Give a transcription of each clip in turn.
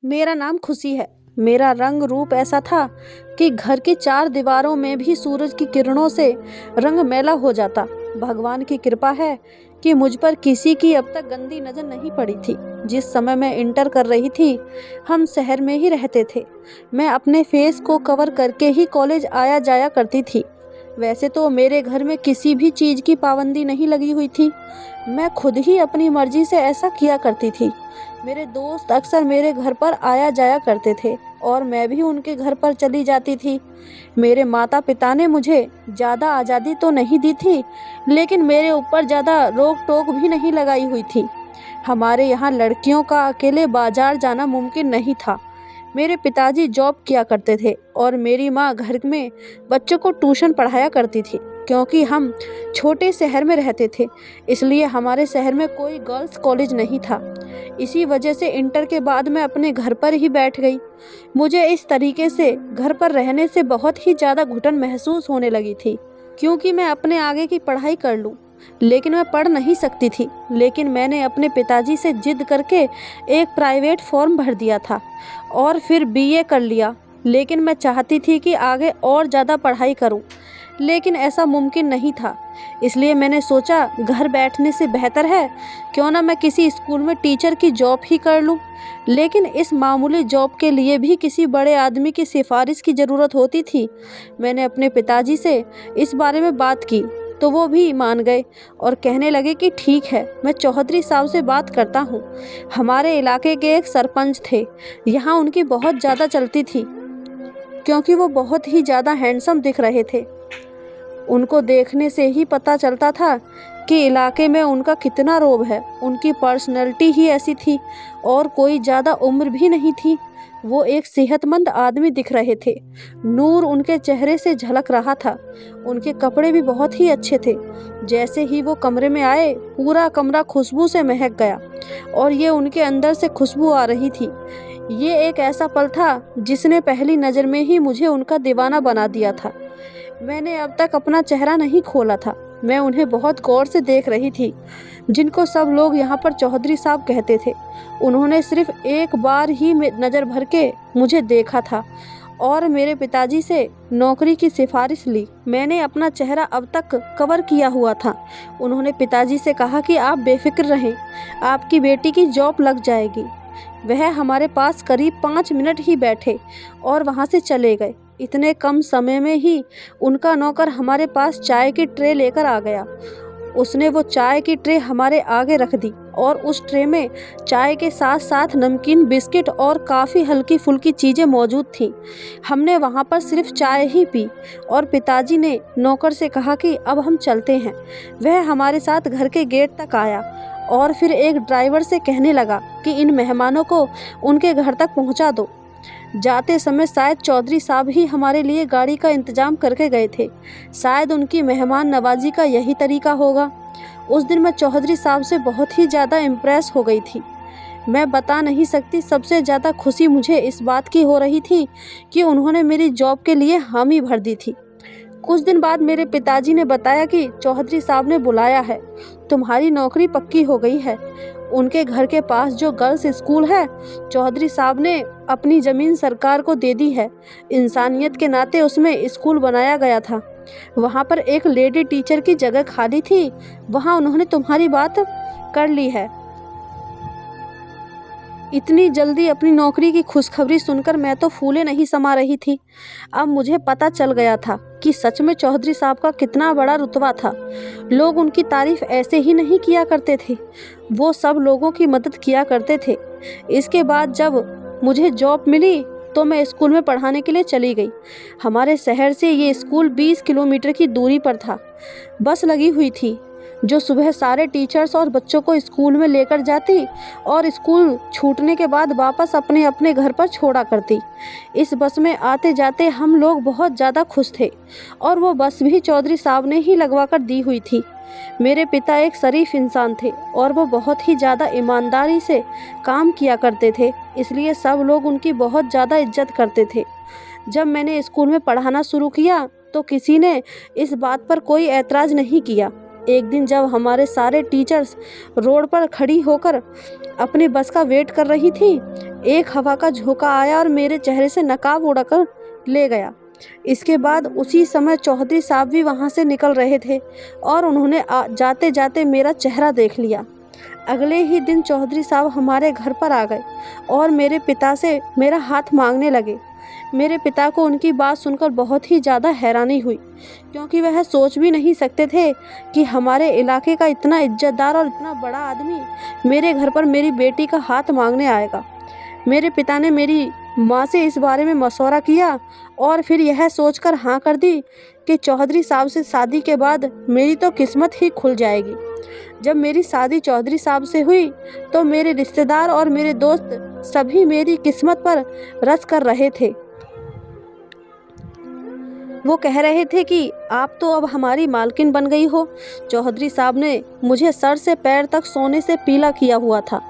मेरा नाम खुशी है। मेरा रंग रूप ऐसा था कि घर की चार दीवारों में भी सूरज की किरणों से रंग मैला हो जाता। भगवान की कृपा है कि मुझ पर किसी की अब तक गंदी नज़र नहीं पड़ी थी। जिस समय मैं इंटर कर रही थी, हम शहर में ही रहते थे। मैं अपने फेस को कवर करके ही कॉलेज आया जाया करती थी। वैसे तो मेरे घर में किसी भी चीज़ की पाबंदी नहीं लगी हुई थी। मैं खुद ही अपनी मर्जी से ऐसा किया करती थी। मेरे दोस्त अक्सर मेरे घर पर आया जाया करते थे और मैं भी उनके घर पर चली जाती थी। मेरे माता पिता ने मुझे ज़्यादा आज़ादी तो नहीं दी थी, लेकिन मेरे ऊपर ज़्यादा रोक टोक भी नहीं लगाई हुई थी। हमारे यहाँ लड़कियों का अकेले बाजार जाना मुमकिन नहीं था। मेरे पिताजी जॉब किया करते थे और मेरी माँ घर में बच्चों को ट्यूशन पढ़ाया करती थी। क्योंकि हम छोटे शहर में रहते थे, इसलिए हमारे शहर में कोई गर्ल्स कॉलेज नहीं था। इसी वजह से इंटर के बाद मैं अपने घर पर ही बैठ गई। मुझे इस तरीके से घर पर रहने से बहुत ही ज़्यादा घुटन महसूस होने लगी थी, क्योंकि मैं अपने आगे की पढ़ाई कर लूँ, लेकिन मैं पढ़ नहीं सकती थी। लेकिन मैंने अपने पिताजी से जिद करके एक प्राइवेट फॉर्म भर दिया था और फिर बीए कर लिया। लेकिन मैं चाहती थी कि आगे और ज़्यादा पढ़ाई करूं, लेकिन ऐसा मुमकिन नहीं था। इसलिए मैंने सोचा घर बैठने से बेहतर है क्यों ना मैं किसी स्कूल में टीचर की जॉब ही कर लूं। लेकिन इस मामूली जॉब के लिए भी किसी बड़े आदमी की सिफारिश की ज़रूरत होती थी। मैंने अपने पिताजी से इस बारे में बात की तो वो भी मान गए और कहने लगे कि ठीक है, मैं चौधरी साहब से बात करता हूँ। हमारे इलाके के एक सरपंच थे, यहाँ उनकी बहुत ज़्यादा चलती थी क्योंकि वो बहुत ही ज़्यादा हैंडसम दिख रहे थे। उनको देखने से ही पता चलता था कि इलाके में उनका कितना रोब है। उनकी पर्सनैलिटी ही ऐसी थी और कोई ज़्यादा उम्र भी नहीं थी। वो एक सेहतमंद आदमी दिख रहे थे। नूर उनके चेहरे से झलक रहा था। उनके कपड़े भी बहुत ही अच्छे थे। जैसे ही वो कमरे में आए, पूरा कमरा खुशबू से महक गया और ये उनके अंदर से खुशबू आ रही थी। ये एक ऐसा पल था जिसने पहली नज़र में ही मुझे उनका दीवाना बना दिया था। मैंने अब तक अपना चेहरा नहीं खोला था। मैं उन्हें बहुत गौर से देख रही थी, जिनको सब लोग यहाँ पर चौधरी साहब कहते थे। उन्होंने सिर्फ एक बार ही नज़र भर के मुझे देखा था और मेरे पिताजी से नौकरी की सिफारिश ली। मैंने अपना चेहरा अब तक कवर किया हुआ था। उन्होंने पिताजी से कहा कि आप बेफिक्र रहें, आपकी बेटी की जॉब लग जाएगी। वह हमारे पास करीब 5 मिनट ही बैठे और वहाँ से चले गए। इतने कम समय में ही उनका नौकर हमारे पास चाय की ट्रे लेकर आ गया। उसने वो चाय की ट्रे हमारे आगे रख दी और उस ट्रे में चाय के साथ साथ नमकीन, बिस्किट और काफ़ी हल्की फुल्की चीज़ें मौजूद थीं। हमने वहाँ पर सिर्फ चाय ही पी और पिताजी ने नौकर से कहा कि अब हम चलते हैं। वह हमारे साथ घर के गेट तक आया और फिर एक ड्राइवर से कहने लगा कि इन मेहमानों को उनके घर तक पहुँचा दो। जाते समय शायद चौधरी साहब ही हमारे लिए गाड़ी का इंतज़ाम करके गए थे। शायद उनकी मेहमान नवाजी का यही तरीका होगा। उस दिन मैं चौधरी साहब से बहुत ही ज़्यादा इम्प्रेस हो गई थी। मैं बता नहीं सकती, सबसे ज़्यादा खुशी मुझे इस बात की हो रही थी कि उन्होंने मेरी जॉब के लिए हामी भर दी थी। कुछ दिन बाद मेरे पिताजी ने बताया कि चौधरी साहब ने बुलाया है, तुम्हारी नौकरी पक्की हो गई है। उनके घर के पास जो गर्ल्स स्कूल है, चौधरी साहब ने अपनी ज़मीन सरकार को दे दी है। इंसानियत के नाते उसमें स्कूल बनाया गया था। वहाँ पर एक लेडी टीचर की जगह खाली थी, वहाँ उन्होंने तुम्हारी बात कर ली है। इतनी जल्दी अपनी नौकरी की खुशखबरी सुनकर मैं तो फूले नहीं समा रही थी। अब मुझे पता चल गया था कि सच में चौधरी साहब का कितना बड़ा रुतबा था। लोग उनकी तारीफ ऐसे ही नहीं किया करते थे, वो सब लोगों की मदद किया करते थे। इसके बाद जब मुझे जॉब मिली तो मैं स्कूल में पढ़ाने के लिए चली गई। हमारे शहर से ये स्कूल 20 किलोमीटर की दूरी पर था। बस लगी हुई थी जो सुबह सारे टीचर्स और बच्चों को स्कूल में लेकर जाती और स्कूल छूटने के बाद वापस अपने अपने घर पर छोड़ा करती। इस बस में आते जाते हम लोग बहुत ज़्यादा खुश थे और वो बस भी चौधरी साहब ने ही लगवा कर दी हुई थी। मेरे पिता एक शरीफ इंसान थे और वो बहुत ही ज़्यादा ईमानदारी से काम किया करते थे, इसलिए सब लोग उनकी बहुत ज़्यादा इज्जत करते थे। जब मैंने स्कूल में पढ़ाना शुरू किया तो किसी ने इस बात पर कोई ऐतराज़ नहीं किया। एक दिन जब हमारे सारे टीचर्स रोड पर खड़ी होकर अपनी बस का वेट कर रही थी, एक हवा का झोंका आया और मेरे चेहरे से नकाब उड़ाकर ले गया। इसके बाद उसी समय चौधरी साहब भी वहाँ से निकल रहे थे और उन्होंने जाते जाते मेरा चेहरा देख लिया। अगले ही दिन चौधरी साहब हमारे घर पर आ गए और मेरे पिता से मेरा हाथ मांगने लगे। मेरे पिता को उनकी बात सुनकर बहुत ही ज़्यादा हैरानी हुई, क्योंकि वह सोच भी नहीं सकते थे कि हमारे इलाके का इतना इज्जतदार और इतना बड़ा आदमी मेरे घर पर मेरी बेटी का हाथ मांगने आएगा। मेरे पिता ने मेरी माँ से इस बारे में मशवरा किया और फिर यह सोचकर हाँ कर दी कि चौधरी साहब से शादी के बाद मेरी तो किस्मत ही खुल जाएगी। जब मेरी शादी चौधरी साहब से हुई तो मेरे रिश्तेदार और मेरे दोस्त सभी मेरी किस्मत पर रस कर रहे थे। वो कह रहे थे कि आप तो अब हमारी मालकिन बन गई हो। चौधरी साहब ने मुझे सर से पैर तक सोने से पीला किया हुआ था।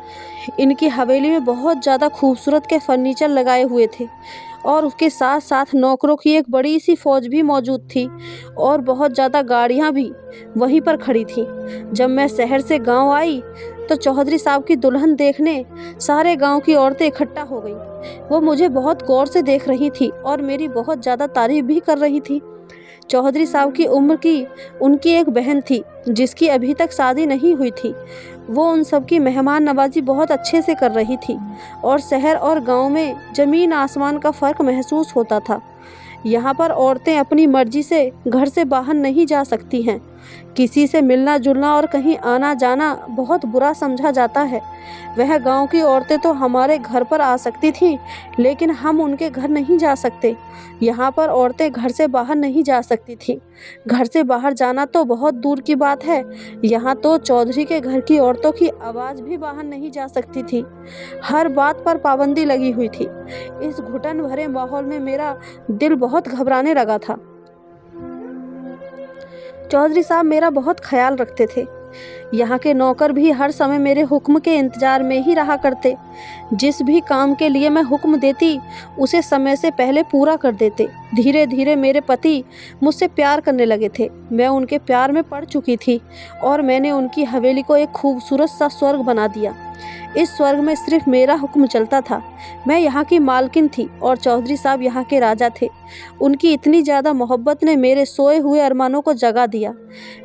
इनकी हवेली में बहुत ज़्यादा खूबसूरत के फर्नीचर लगाए हुए थे और उसके साथ साथ नौकरों की एक बड़ी सी फौज भी मौजूद थी और बहुत ज़्यादा गाड़ियाँ भी वहीं पर खड़ी थी। जब मैं शहर से गांव आई तो चौधरी साहब की दुल्हन देखने सारे गांव की औरतें इकट्ठा हो गईं। वो मुझे बहुत गौर से देख रही थी और मेरी बहुत ज़्यादा तारीफ भी कर रही थी। चौधरी साहब की उम्र की उनकी एक बहन थी जिसकी अभी तक शादी नहीं हुई थी। वो उन सब की मेहमान नवाजी बहुत अच्छे से कर रही थी और शहर और गांव में ज़मीन आसमान का फ़र्क महसूस होता था। यहाँ पर औरतें अपनी मर्जी से घर से बाहर नहीं जा सकती हैं। किसी से मिलना जुलना और कहीं आना जाना बहुत बुरा समझा जाता है। वह गांव की औरतें तो हमारे घर पर आ सकती थीं, लेकिन हम उनके घर नहीं जा सकते। यहाँ पर औरतें घर से बाहर नहीं जा सकती थीं। घर से बाहर जाना तो बहुत दूर की बात है, यहाँ तो चौधरी के घर की औरतों की आवाज़ भी बाहर नहीं जा सकती थी। हर बात पर पाबंदी लगी हुई थी। इस घुटन भरे माहौल में मेरा दिल बहुत घबराने लगा था। चौधरी साहब मेरा बहुत ख्याल रखते थे। यहाँ के नौकर भी हर समय मेरे हुक्म के इंतज़ार में ही रहा करते। जिस भी काम के लिए मैं हुक्म देती उसे समय से पहले पूरा कर देते। धीरे धीरे मेरे पति मुझसे प्यार करने लगे थे। मैं उनके प्यार में पड़ चुकी थी और मैंने उनकी हवेली को एक खूबसूरत सा स्वर्ग बना दिया। इस स्वर्ग में सिर्फ मेरा हुक्म चलता था। मैं यहाँ की मालकिन थी और चौधरी साहब यहाँ के राजा थे। उनकी इतनी ज़्यादा मोहब्बत ने मेरे सोए हुए अरमानों को जगा दिया।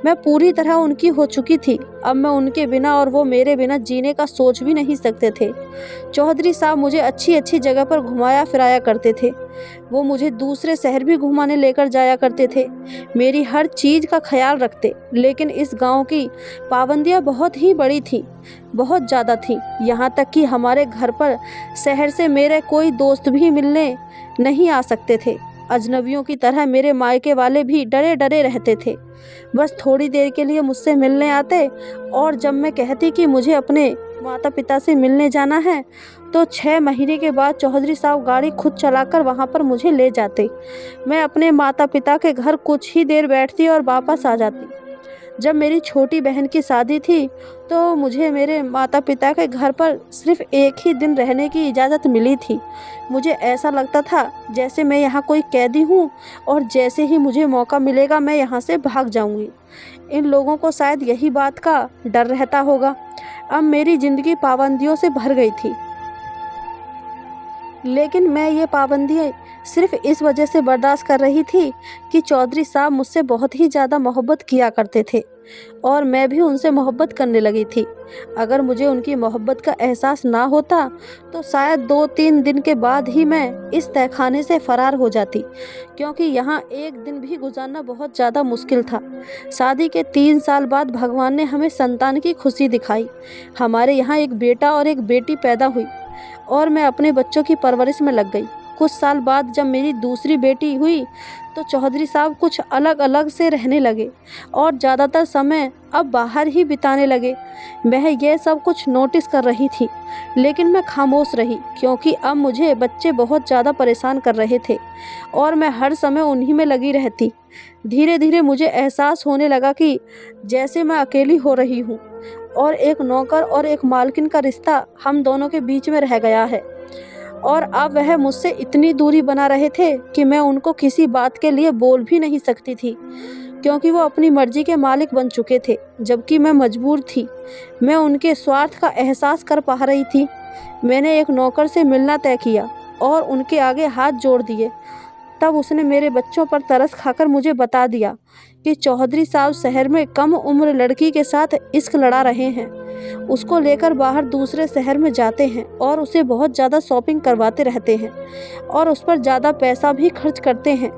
मैं पूरी तरह उनकी हो चुकी थी। अब मैं उनके बिना और वो मेरे बिना जीने का सोच भी नहीं सकते थे। चौधरी साहब मुझे अच्छी अच्छी जगह पर घुमाया फिराया करते थे। वो मुझे दूसरे शहर भी घुमाने लेकर जाया करते थे। मेरी हर चीज़ का ख्याल रखते। लेकिन इस गांव की पाबंदियां बहुत ही बड़ी थीं, बहुत ज़्यादा थीं। यहाँ तक कि हमारे घर पर शहर से मेरे कोई दोस्त भी मिलने नहीं आ सकते थे। अजनबियों की तरह मेरे मायके वाले भी डरे डरे रहते थे। बस थोड़ी देर के लिए मुझसे मिलने आते और जब मैं कहती कि मुझे अपने माता पिता से मिलने जाना है तो 6 महीने के बाद चौधरी साहब गाड़ी खुद चलाकर वहाँ पर मुझे ले जाते। मैं अपने माता पिता के घर कुछ ही देर बैठती और वापस आ जाती। जब मेरी छोटी बहन की शादी थी तो मुझे मेरे माता पिता के घर पर सिर्फ एक ही दिन रहने की इजाज़त मिली थी। मुझे ऐसा लगता था जैसे मैं यहाँ कोई कैदी हूँ और जैसे ही मुझे मौका मिलेगा मैं यहाँ से भाग जाऊँगी। इन लोगों को शायद यही बात का डर रहता होगा। अब मेरी ज़िंदगी पाबंदियों से भर गई थी, लेकिन मैं ये पाबंदियाँ सिर्फ इस वजह से बर्दाश्त कर रही थी कि चौधरी साहब मुझसे बहुत ही ज़्यादा मोहब्बत किया करते थे और मैं भी उनसे मोहब्बत करने लगी थी। अगर मुझे उनकी मोहब्बत का एहसास ना होता तो शायद 2-3 दिन के बाद ही मैं इस तहखाने से फ़रार हो जाती, क्योंकि यहाँ एक दिन भी गुजारना बहुत ज़्यादा मुश्किल था। शादी के 3 साल बाद भगवान ने हमें संतान की खुशी दिखाई। हमारे यहाँ एक बेटा और एक बेटी पैदा हुई और मैं अपने बच्चों की परवरिश में लग गई। कुछ साल बाद जब मेरी दूसरी बेटी हुई तो चौधरी साहब कुछ अलग अलग से रहने लगे और ज़्यादातर समय अब बाहर ही बिताने लगे। मैं ये सब कुछ नोटिस कर रही थी, लेकिन मैं खामोश रही, क्योंकि अब मुझे बच्चे बहुत ज़्यादा परेशान कर रहे थे और मैं हर समय उन्हीं में लगी रहती। धीरे धीरे मुझे एहसास होने लगा कि जैसे मैं अकेली हो रही हूँ और एक नौकर और एक मालकिन का रिश्ता हम दोनों के बीच में रह गया है और अब वह मुझसे इतनी दूरी बना रहे थे कि मैं उनको किसी बात के लिए बोल भी नहीं सकती थी। क्योंकि वो अपनी मर्जी के मालिक बन चुके थे, जबकि मैं मजबूर थी। मैं उनके स्वार्थ का एहसास कर पा रही थी। मैंने एक नौकर से मिलना तय किया और उनके आगे हाथ जोड़ दिए। तब उसने मेरे बच्चों पर तरस खाकर मुझे बता दिया कि चौधरी साहब शहर में कम उम्र लड़की के साथ इश्क लड़ा रहे हैं। उसको लेकर बाहर दूसरे शहर में जाते हैं और उसे बहुत ज़्यादा शॉपिंग करवाते रहते हैं और उस पर ज़्यादा पैसा भी खर्च करते हैं।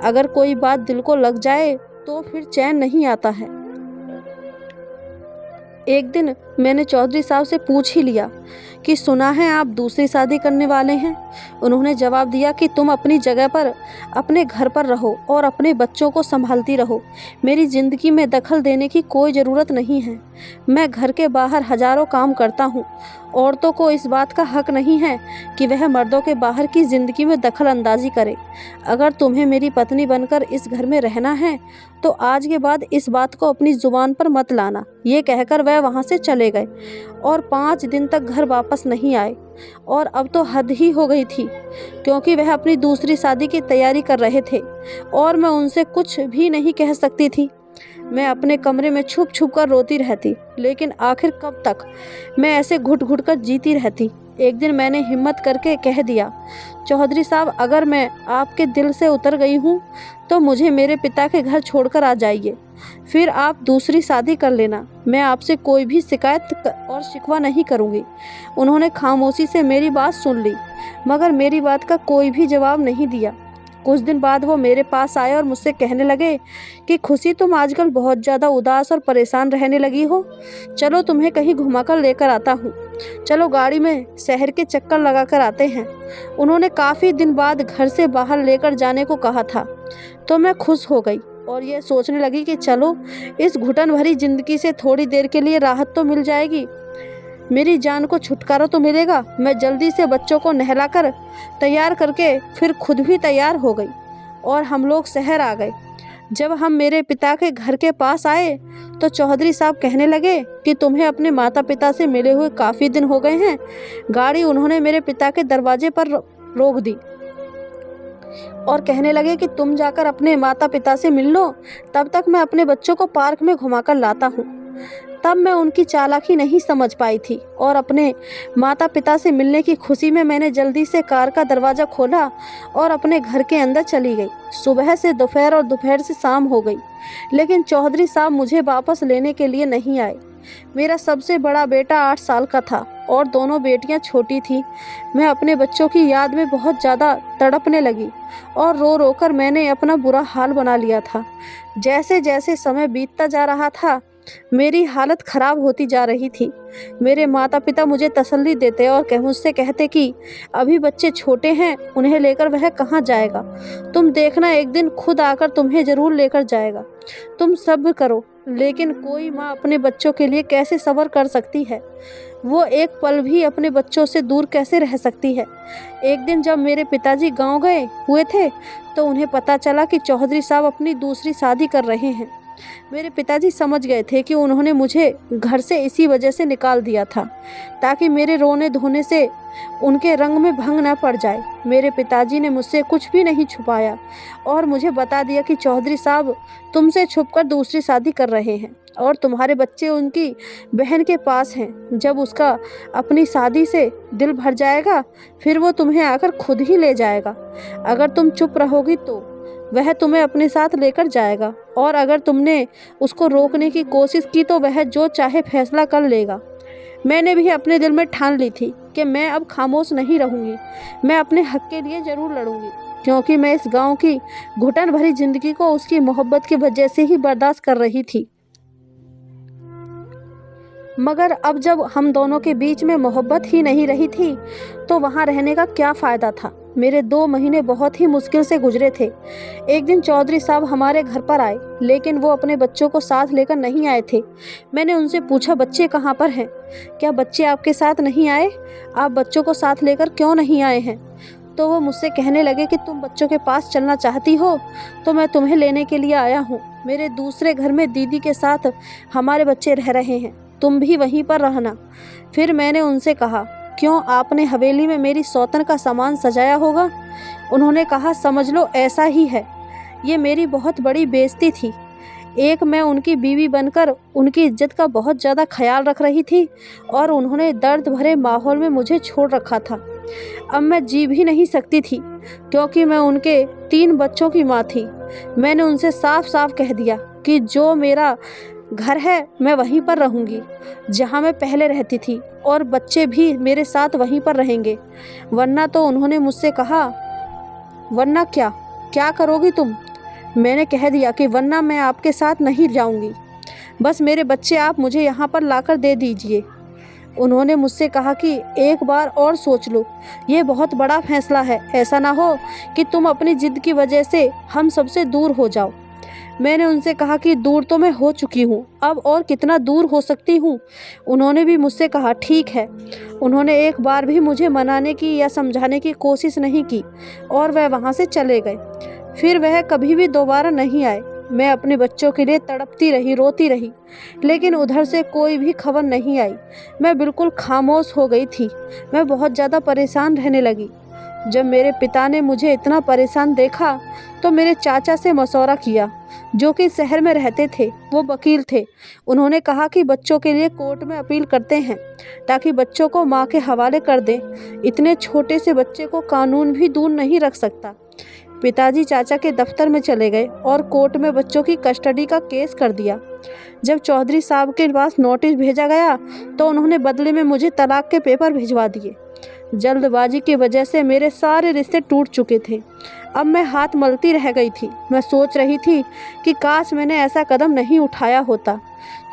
अगर कोई बात दिल को लग जाए तो फिर चैन नहीं आता है। एक दिन मैंने चौधरी साहब से पूछ ही लिया कि सुना है आप दूसरी शादी करने वाले हैं। उन्होंने जवाब दिया कि तुम अपनी जगह पर अपने घर पर रहो और अपने बच्चों को संभालती रहो। मेरी ज़िंदगी में दखल देने की कोई ज़रूरत नहीं है। मैं घर के बाहर हज़ारों काम करता हूँ। औरतों को इस बात का हक नहीं है कि वह मर्दों के बाहर की ज़िंदगी में दखल अंदाजी करे। अगर तुम्हें मेरी पत्नी बनकर इस घर में रहना है तो आज के बाद इस बात को अपनी ज़ुबान पर मत लाना। ये कहकर वह वहाँ से चले गए और 5 दिन तक घर वापस नहीं आए। और अब तो हद ही हो गई थी, क्योंकि वह अपनी दूसरी शादी की तैयारी कर रहे थे और मैं उनसे कुछ भी नहीं कह सकती थी। मैं अपने कमरे में छुप छुप कर रोती रहती, लेकिन आखिर कब तक मैं ऐसे घुट घुट कर जीती रहती। एक दिन मैंने हिम्मत करके कह दिया, चौधरी साहब, अगर मैं आपके दिल से उतर गई हूँ तो मुझे मेरे पिता के घर छोड़कर आ जाइए, फिर आप दूसरी शादी कर लेना। मैं आपसे कोई भी शिकायत और शिकवा नहीं करूँगी। उन्होंने खामोशी से मेरी बात सुन ली, मगर मेरी बात का कोई भी जवाब नहीं दिया। कुछ दिन बाद वो मेरे पास आए और मुझसे कहने लगे कि खुशी, तुम आजकल बहुत ज़्यादा उदास और परेशान रहने लगी हो। चलो तुम्हें कहीं घुमाकर लेकर आता हूँ। चलो गाड़ी में शहर के चक्कर लगा कर आते हैं। उन्होंने काफ़ी दिन बाद घर से बाहर लेकर जाने को कहा था तो मैं खुश हो गई और ये सोचने लगी कि चलो इस घुटन भरी ज़िंदगी से थोड़ी देर के लिए राहत तो मिल जाएगी, मेरी जान को छुटकारा तो मिलेगा। मैं जल्दी से बच्चों को नहलाकर तैयार करके फिर खुद भी तैयार हो गई और हम लोग शहर आ गए। जब हम मेरे पिता के घर के पास आए तो चौधरी साहब कहने लगे कि तुम्हें अपने माता पिता से मिले हुए काफ़ी दिन हो गए हैं। गाड़ी उन्होंने मेरे पिता के दरवाजे पर रोक दी और कहने लगे कि तुम जाकर अपने माता पिता से मिल लो, तब तक मैं अपने बच्चों को पार्क में घुमाकर लाता हूँ। तब मैं उनकी चालाकी नहीं समझ पाई थी और अपने माता पिता से मिलने की खुशी में मैंने जल्दी से कार का दरवाज़ा खोला और अपने घर के अंदर चली गई। सुबह से दोपहर और दोपहर से शाम हो गई, लेकिन चौधरी साहब मुझे वापस लेने के लिए नहीं आए। मेरा सबसे बड़ा बेटा 8 साल का था और दोनों बेटियां छोटी थीं। मैं अपने बच्चों की याद में बहुत ज़्यादा तड़पने लगी और रो रो कर मैंने अपना बुरा हाल बना लिया था। जैसे जैसे समय बीतता जा रहा था मेरी हालत ख़राब होती जा रही थी। मेरे माता पिता मुझे तसल्ली देते और मुझसे कहते कि अभी बच्चे छोटे हैं, उन्हें लेकर वह कहाँ जाएगा, तुम देखना एक दिन खुद आकर तुम्हें ज़रूर लेकर जाएगा, तुम सब्र करो। लेकिन कोई माँ अपने बच्चों के लिए कैसे सब्र कर सकती है, वो एक पल भी अपने बच्चों से दूर कैसे रह सकती है। एक दिन जब मेरे पिताजी गांव गए हुए थे तो उन्हें पता चला कि चौधरी साहब अपनी दूसरी शादी कर रहे हैं। मेरे पिताजी समझ गए थे कि उन्होंने मुझे घर से इसी वजह से निकाल दिया था ताकि मेरे रोने धोने से उनके रंग में भंग न पड़ जाए। मेरे पिताजी ने मुझसे कुछ भी नहीं छुपाया और मुझे बता दिया कि चौधरी साहब तुमसे छुपकर दूसरी शादी कर रहे हैं और तुम्हारे बच्चे उनकी बहन के पास हैं। जब उसका अपनी शादी से दिल भर जाएगा फिर वो तुम्हें आकर खुद ही ले जाएगा। अगर तुम चुप रहोगी तो वह तुम्हें अपने साथ लेकर जाएगा और अगर तुमने उसको रोकने की कोशिश की तो वह जो चाहे फैसला कर लेगा। मैंने भी अपने दिल में ठान ली थी कि मैं अब खामोश नहीं रहूँगी, मैं अपने हक के लिए ज़रूर लड़ूंगी, क्योंकि मैं इस गांव की घुटन भरी ज़िंदगी को उसकी मोहब्बत की वजह से ही बर्दाश्त कर रही थी। मगर अब जब हम दोनों के बीच में मोहब्बत ही नहीं रही थी तो वहाँ रहने का क्या फ़ायदा था। मेरे 2 महीने बहुत ही मुश्किल से गुजरे थे। एक दिन चौधरी साहब हमारे घर पर आए, लेकिन वो अपने बच्चों को साथ लेकर नहीं आए थे। मैंने उनसे पूछा, बच्चे कहाँ पर हैं? क्या बच्चे आपके साथ नहीं आए? आप बच्चों को साथ लेकर क्यों नहीं आए हैं? तो वो मुझसे कहने लगे कि तुम बच्चों के पास चलना चाहती हो तो मैं तुम्हें लेने के लिए आया हूँ। मेरे दूसरे घर में दीदी के साथ हमारे बच्चे रह रहे हैं, तुम भी वहीं पर रहना। फिर मैंने उनसे कहा, क्यों, आपने हवेली में मेरी सौतन का सामान सजाया होगा? उन्होंने कहा, समझ लो ऐसा ही है। ये मेरी बहुत बड़ी बेइज्जती थी। एक मैं उनकी बीवी बनकर उनकी इज्जत का बहुत ज़्यादा ख्याल रख रही थी और उन्होंने दर्द भरे माहौल में मुझे छोड़ रखा था। अब मैं जी भी नहीं सकती थी क्योंकि मैं उनके 3 बच्चों की माँ थी। मैंने उनसे साफ साफ कह दिया कि जो मेरा घर है मैं वहीं पर रहूँगी जहाँ मैं पहले रहती थी और बच्चे भी मेरे साथ वहीं पर रहेंगे। वरना तो उन्होंने मुझसे कहा, वरना क्या क्या करोगी तुम? मैंने कह दिया कि वरना मैं आपके साथ नहीं जाऊँगी, बस मेरे बच्चे आप मुझे यहाँ पर लाकर दे दीजिए। उन्होंने मुझसे कहा कि एक बार और सोच लो, ये बहुत बड़ा फैसला है, ऐसा ना हो कि तुम अपनी ज़िद की वजह से हम सबसे दूर हो जाओ। मैंने उनसे कहा कि दूर तो मैं हो चुकी हूँ, अब और कितना दूर हो सकती हूँ। उन्होंने भी मुझसे कहा ठीक है। उन्होंने एक बार भी मुझे मनाने की या समझाने की कोशिश नहीं की और वह वहाँ से चले गए। फिर वह कभी भी दोबारा नहीं आए। मैं अपने बच्चों के लिए तड़पती रही, रोती रही, लेकिन उधर से कोई भी खबर नहीं आई। मैं बिल्कुल खामोश हो गई थी। मैं बहुत ज़्यादा परेशान रहने लगी। जब मेरे पिता ने मुझे इतना परेशान देखा तो मेरे चाचा से मशवरा किया, जो कि शहर में रहते थे, वो वकील थे। उन्होंने कहा कि बच्चों के लिए कोर्ट में अपील करते हैं ताकि बच्चों को माँ के हवाले कर दें। इतने छोटे से बच्चे को कानून भी दूर नहीं रख सकता। पिताजी चाचा के दफ्तर में चले गए और कोर्ट में बच्चों की कस्टडी का केस कर दिया। जब चौधरी साहब के पास नोटिस भेजा गया तो उन्होंने बदले में मुझे तलाक के पेपर भिजवा दिए। जल्दबाजी की वजह से मेरे सारे रिश्ते टूट चुके थे। अब मैं हाथ मलती रह गई थी। मैं सोच रही थी कि काश मैंने ऐसा कदम नहीं उठाया होता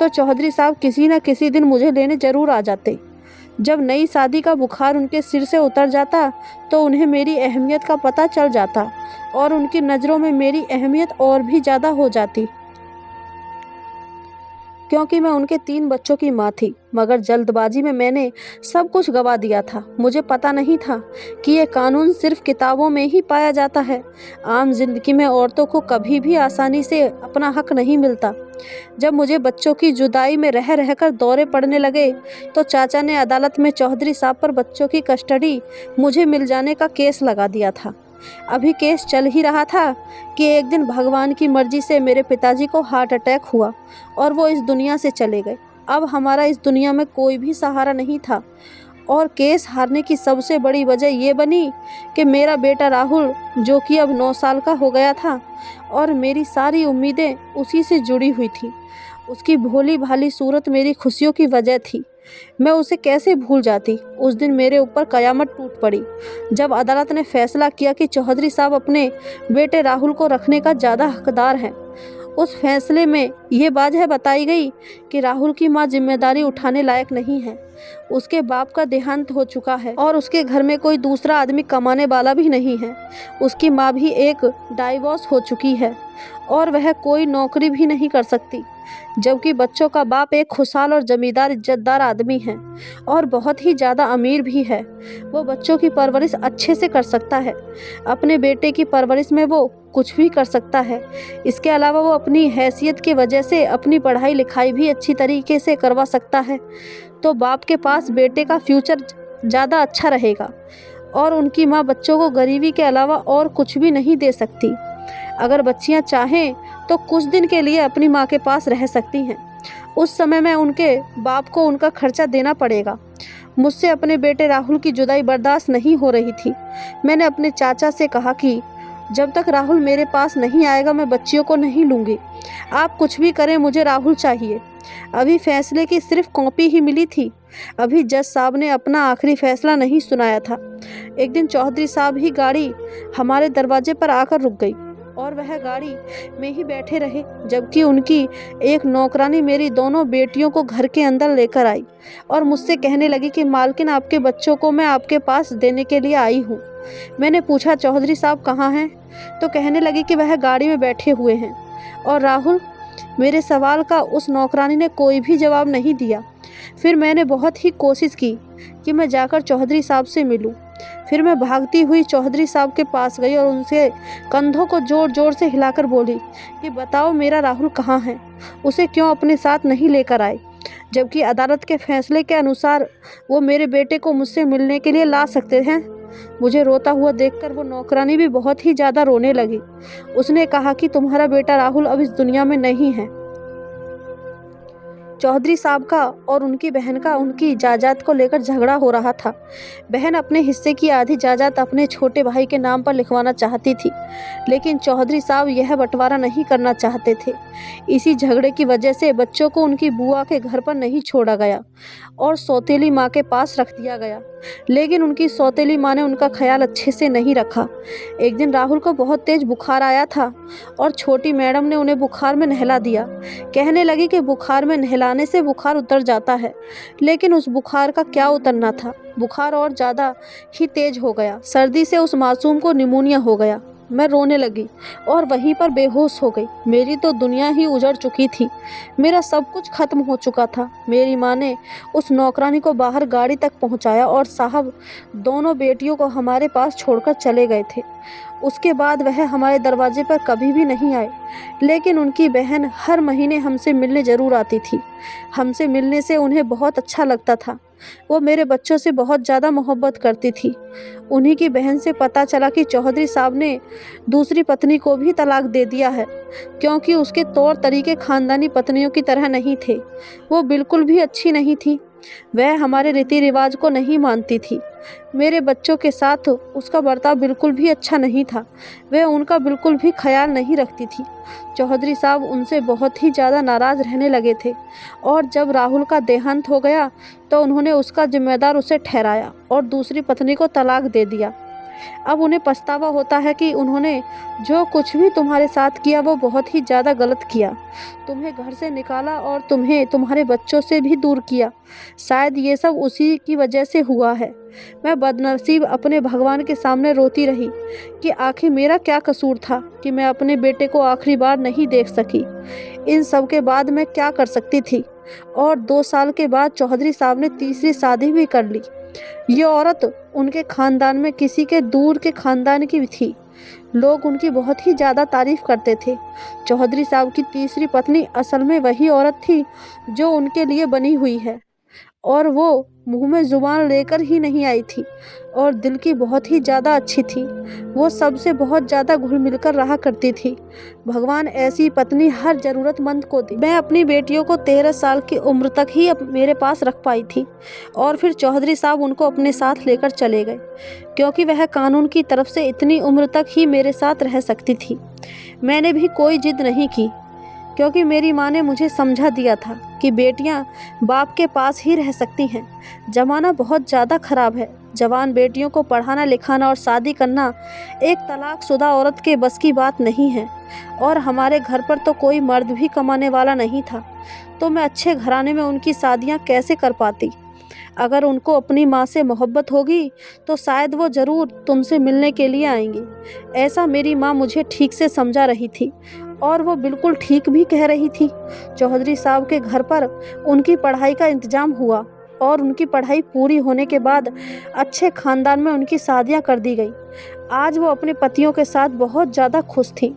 तो चौधरी साहब किसी न किसी दिन मुझे लेने ज़रूर आ जाते। जब नई शादी का बुखार उनके सिर से उतर जाता तो उन्हें मेरी अहमियत का पता चल जाता और उनकी नज़रों में मेरी अहमियत और भी ज़्यादा हो जाती, क्योंकि मैं उनके 3 बच्चों की माँ थी। मगर जल्दबाजी में मैंने सब कुछ गवा दिया था। मुझे पता नहीं था कि ये कानून सिर्फ किताबों में ही पाया जाता है। आम जिंदगी में औरतों को कभी भी आसानी से अपना हक नहीं मिलता। जब मुझे बच्चों की जुदाई में रह रहकर दौरे पड़ने लगे तो चाचा ने अदालत में चौधरी साहब पर बच्चों की कस्टडी मुझे मिल जाने का केस लगा दिया था। अभी केस चल ही रहा था कि एक दिन भगवान की मर्जी से मेरे पिताजी को हार्ट अटैक हुआ और वो इस दुनिया से चले गए। अब हमारा इस दुनिया में कोई भी सहारा नहीं था और केस हारने की सबसे बड़ी वजह ये बनी कि मेरा बेटा राहुल, जो कि अब 9 साल का हो गया था और मेरी सारी उम्मीदें उसी से जुड़ी हुई थी। उसकी भोली भाली सूरत मेरी खुशियों की वजह थी। मैं उसे कैसे भूल जाती। उस दिन मेरे ऊपर कयामत टूट पड़ी जब अदालत ने फैसला किया कि चौधरी साहब अपने बेटे राहुल को रखने का ज़्यादा हकदार हैं। उस फैसले में ये वजह बताई गई कि राहुल की माँ जिम्मेदारी उठाने लायक नहीं है। उसके बाप का देहांत हो चुका है और उसके घर में कोई दूसरा आदमी कमाने वाला भी नहीं है। उसकी माँ भी एक डाइवोर्स हो चुकी है और वह कोई नौकरी भी नहीं कर सकती, जबकि बच्चों का बाप एक खुशहाल और जमींदार इज्जतदार आदमी है और बहुत ही ज़्यादा अमीर भी है। वो बच्चों की परवरिश अच्छे से कर सकता है। अपने बेटे की परवरिश में वो कुछ भी कर सकता है। इसके अलावा वो अपनी हैसियत की वजह से अपनी पढ़ाई लिखाई भी अच्छी तरीके से करवा सकता है। तो बाप के पास बेटे का फ्यूचर ज़्यादा अच्छा रहेगा और उनकी माँ बच्चों को गरीबी के अलावा और कुछ भी नहीं दे सकती। अगर बच्चियाँ चाहें तो कुछ दिन के लिए अपनी माँ के पास रह सकती हैं। उस समय में उनके बाप को उनका खर्चा देना पड़ेगा। मुझसे अपने बेटे राहुल की जुदाई बर्दाश्त नहीं हो रही थी। मैंने अपने चाचा से कहा कि जब तक राहुल मेरे पास नहीं आएगा मैं बच्चियों को नहीं लूँगी। आप कुछ भी करें, मुझे राहुल चाहिए। अभी फैसले की सिर्फ कॉपी ही मिली थी। अभी जज साहब ने अपना आखिरी फैसला नहीं सुनाया था। एक दिन चौधरी साहब ही गाड़ी हमारे दरवाजे पर आकर रुक गई और वह गाड़ी में ही बैठे रहे, जबकि उनकी एक नौकरानी मेरी दोनों बेटियों को घर के अंदर लेकर आई और मुझसे कहने लगी कि मालकिन, आपके बच्चों को मैं आपके पास देने के लिए आई हूँ। मैंने पूछा चौधरी साहब कहाँ हैं, तो कहने लगी कि वह गाड़ी में बैठे हुए हैं। और राहुल? मेरे सवाल का उस नौकरानी ने कोई भी जवाब नहीं दिया। फिर मैंने बहुत ही कोशिश की कि मैं जाकर चौधरी साहब से मिलूं। फिर मैं भागती हुई चौधरी साहब के पास गई और उनसे कंधों को जोर जोर से हिलाकर बोली कि बताओ मेरा राहुल कहाँ है, उसे क्यों अपने साथ नहीं लेकर आए, जबकि अदालत के फैसले के अनुसार वो मेरे बेटे को मुझसे मिलने के लिए ला सकते हैं। मुझे रोता हुआ देखकर वो नौकरानी भी बहुत ही ज़्यादा रोने लगी। उसने कहा कि तुम्हारा बेटा राहुल अब इस दुनिया में नहीं है। चौधरी साहब का और उनकी बहन का उनकी जायदाद को लेकर झगड़ा हो रहा था। बहन अपने हिस्से की आधी जायदाद अपने छोटे भाई के नाम पर लिखवाना चाहती थी, लेकिन चौधरी साहब यह बंटवारा नहीं करना चाहते थे। इसी झगड़े की वजह से बच्चों को उनकी बुआ के घर पर नहीं छोड़ा गया और सौतेली माँ के पास रख दिया गया, लेकिन उनकी सौतेली माँ ने उनका ख्याल अच्छे से नहीं रखा। एक दिन राहुल को बहुत तेज बुखार आया था और छोटी मैडम ने उन्हें बुखार में नहला दिया। कहने लगी कि बुखार में नहलाने से बुखार उतर जाता है, लेकिन उस बुखार का क्या उतरना था। बुखार और ज़्यादा ही तेज हो गया। सर्दी से उस मासूम को निमोनिया हो गया। मैं रोने लगी और वहीं पर बेहोश हो गई। मेरी तो दुनिया ही उजड़ चुकी थी। मेरा सब कुछ खत्म हो चुका था। मेरी माँ ने उस नौकरानी को बाहर गाड़ी तक पहुँचाया और साहब दोनों बेटियों को हमारे पास छोड़कर चले गए थे। उसके बाद वह हमारे दरवाजे पर कभी भी नहीं आए, लेकिन उनकी बहन हर महीने हमसे मिलने ज़रूर आती थी। हमसे मिलने से उन्हें बहुत अच्छा लगता था। वो मेरे बच्चों से बहुत ज़्यादा मोहब्बत करती थी। उन्हीं की बहन से पता चला कि चौधरी साहब ने दूसरी पत्नी को भी तलाक दे दिया है, क्योंकि उसके तौर तरीके खानदानी पत्नियों की तरह नहीं थे। वो बिल्कुल भी अच्छी नहीं थी। वह हमारे रीति रिवाज को नहीं मानती थी। मेरे बच्चों के साथ उसका बर्ताव बिल्कुल भी अच्छा नहीं था। वह उनका बिल्कुल भी ख्याल नहीं रखती थी। चौधरी साहब उनसे बहुत ही ज़्यादा नाराज़ रहने लगे थे और जब राहुल का देहांत हो गया तो उन्होंने उसका जिम्मेदार उसे ठहराया और दूसरी पत्नी को तलाक दे दिया। अब उन्हें पछतावा होता है कि उन्होंने जो कुछ भी तुम्हारे साथ किया वो बहुत ही ज़्यादा गलत किया। तुम्हें घर से निकाला और तुम्हें तुम्हारे बच्चों से भी दूर किया। शायद ये सब उसी की वजह से हुआ है। मैं बदनसीब अपने भगवान के सामने रोती रही कि आखिर मेरा क्या कसूर था कि मैं अपने बेटे को आखिरी बार नहीं देख सकी। इन सब के बाद मैं क्या कर सकती थी। और 2 साल के बाद चौधरी साहब ने तीसरी शादी भी कर ली। ये औरत उनके खानदान में किसी के दूर के खानदान की थी। लोग उनकी बहुत ही ज़्यादा तारीफ करते थे। चौधरी साहब की तीसरी पत्नी असल में वही औरत थी जो उनके लिए बनी हुई है, और वो मुंह में ज़ुबान लेकर ही नहीं आई थी और दिल की बहुत ही ज़्यादा अच्छी थी। वो सबसे बहुत ज़्यादा घुल मिलकर रहा करती थी। भगवान ऐसी पत्नी हर ज़रूरतमंद को दे। मैं अपनी बेटियों को 13 साल की उम्र तक ही मेरे पास रख पाई थी और फिर चौधरी साहब उनको अपने साथ लेकर चले गए, क्योंकि वह कानून की तरफ से इतनी उम्र तक ही मेरे साथ रह सकती थी। मैंने भी कोई जिद नहीं की, क्योंकि मेरी माँ ने मुझे समझा दिया था कि बेटियां बाप के पास ही रह सकती हैं। ज़माना बहुत ज़्यादा ख़राब है। जवान बेटियों को पढ़ाना लिखाना और शादी करना एक तलाकशुदा औरत के बस की बात नहीं है, और हमारे घर पर तो कोई मर्द भी कमाने वाला नहीं था, तो मैं अच्छे घराने में उनकी शादियाँ कैसे कर पाती। अगर उनको अपनी माँ से मोहब्बत होगी तो शायद वो ज़रूर तुमसे मिलने के लिए आएंगे। ऐसा मेरी माँ मुझे ठीक से समझा रही थी और वो बिल्कुल ठीक भी कह रही थी। चौधरी साहब के घर पर उनकी पढ़ाई का इंतज़ाम हुआ और उनकी पढ़ाई पूरी होने के बाद अच्छे ख़ानदान में उनकी शादियां कर दी गई। आज वो अपने पतियों के साथ बहुत ज़्यादा खुश थी।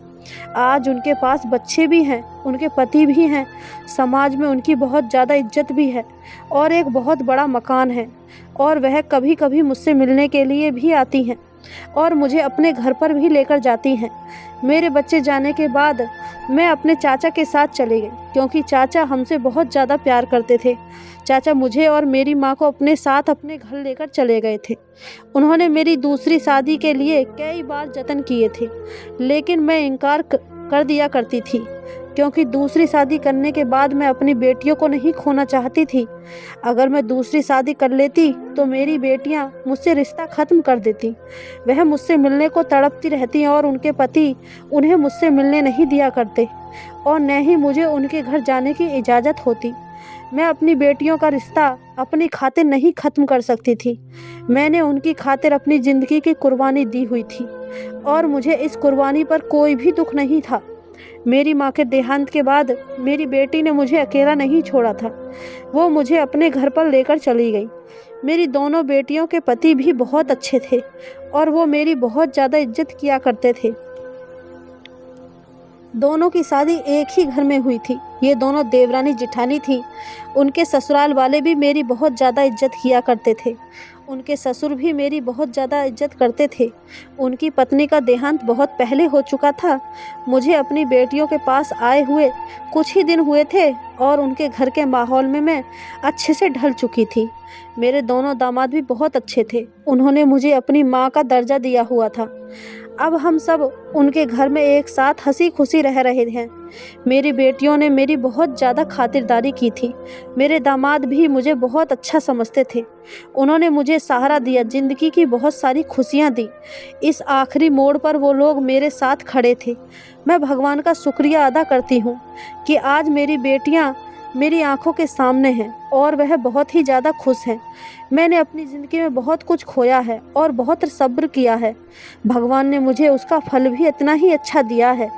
आज उनके पास बच्चे भी हैं, उनके पति भी हैं, समाज में उनकी बहुत ज़्यादा इज्जत भी है और एक बहुत बड़ा मकान है, और वह कभी कभी मुझसे मिलने के लिए भी आती हैं और मुझे अपने घर पर भी लेकर जाती हैं। मेरे बच्चे जाने के बाद मैं अपने चाचा के साथ चली गई, क्योंकि चाचा हमसे बहुत ज़्यादा प्यार करते थे। चाचा मुझे और मेरी माँ को अपने साथ अपने घर लेकर चले गए थे। उन्होंने मेरी दूसरी शादी के लिए कई बार जतन किए थे, लेकिन मैं इनकार कर दिया करती थी, क्योंकि दूसरी शादी करने के बाद मैं अपनी बेटियों को नहीं खोना चाहती थी। अगर मैं दूसरी शादी कर लेती तो मेरी बेटियां मुझसे रिश्ता ख़त्म कर देती। वह मुझसे मिलने को तड़पती रहती और उनके पति उन्हें मुझसे मिलने नहीं दिया करते और न ही मुझे उनके घर जाने की इजाज़त होती। मैं अपनी बेटियों का रिश्ता अपनी खातिर नहीं ख़त्म कर सकती थी। मैंने उनकी खातिर अपनी ज़िंदगी की कुर्बानी दी हुई थी और मुझे इस कुर्बानी पर कोई भी दुख नहीं था। मेरी माँ के देहांत के बाद मेरी बेटी ने मुझे अकेला नहीं छोड़ा था। वो मुझे अपने घर पर लेकर चली गई। मेरी दोनों बेटियों के पति भी बहुत अच्छे थे और वो मेरी बहुत ज़्यादा इज्जत किया करते थे। दोनों की शादी एक ही घर में हुई थी। ये दोनों देवरानी जिठानी थी। उनके ससुराल वाले भी मेरी बहुत ज़्यादा इज्जत किया करते थे। उनके ससुर भी मेरी बहुत ज़्यादा इज्जत करते थे। उनकी पत्नी का देहांत बहुत पहले हो चुका था। मुझे अपनी बेटियों के पास आए हुए कुछ ही दिन हुए थे और उनके घर के माहौल में मैं अच्छे से ढल चुकी थी। मेरे दोनों दामाद भी बहुत अच्छे थे। उन्होंने मुझे अपनी माँ का दर्जा दिया हुआ था। अब हम सब उनके घर में एक साथ हंसी खुशी रह रहे हैं। मेरी बेटियों ने मेरी बहुत ज़्यादा खातिरदारी की थी। मेरे दामाद भी मुझे बहुत अच्छा समझते थे। उन्होंने मुझे सहारा दिया, ज़िंदगी की बहुत सारी खुशियाँ दी। इस आखिरी मोड़ पर वो लोग मेरे साथ खड़े थे। मैं भगवान का शुक्रिया अदा करती हूँ कि आज मेरी बेटियाँ मेरी आंखों के सामने हैं और वह बहुत ही ज़्यादा खुश हैं। मैंने अपनी ज़िंदगी में बहुत कुछ खोया है और बहुत सब्र किया है। भगवान ने मुझे उसका फल भी इतना ही अच्छा दिया है।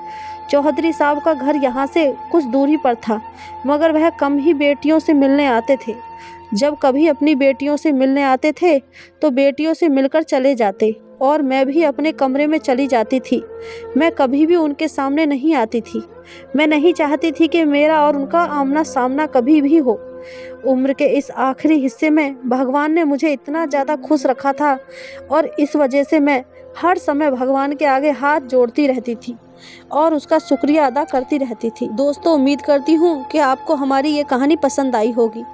चौधरी साहब का घर यहाँ से कुछ दूरी पर था, मगर वह कम ही बेटियों से मिलने आते थे। जब कभी अपनी बेटियों से मिलने आते थे तो बेटियों से मिलकर चले जाते और मैं भी अपने कमरे में चली जाती थी। मैं कभी भी उनके सामने नहीं आती थी। मैं नहीं चाहती थी कि मेरा और उनका आमना सामना कभी भी हो। उम्र के इस आखिरी हिस्से में भगवान ने मुझे इतना ज़्यादा खुश रखा था और इस वजह से मैं हर समय भगवान के आगे हाथ जोड़ती रहती थी और उसका शुक्रिया अदा करती रहती थी। दोस्तों, उम्मीद करती हूँ कि आपको हमारी ये कहानी पसंद आई होगी।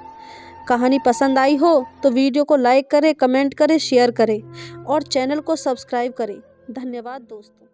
कहानी पसंद आई हो तो वीडियो को लाइक करें, कमेंट करें, शेयर करें और चैनल को सब्सक्राइब करें। धन्यवाद दोस्तों।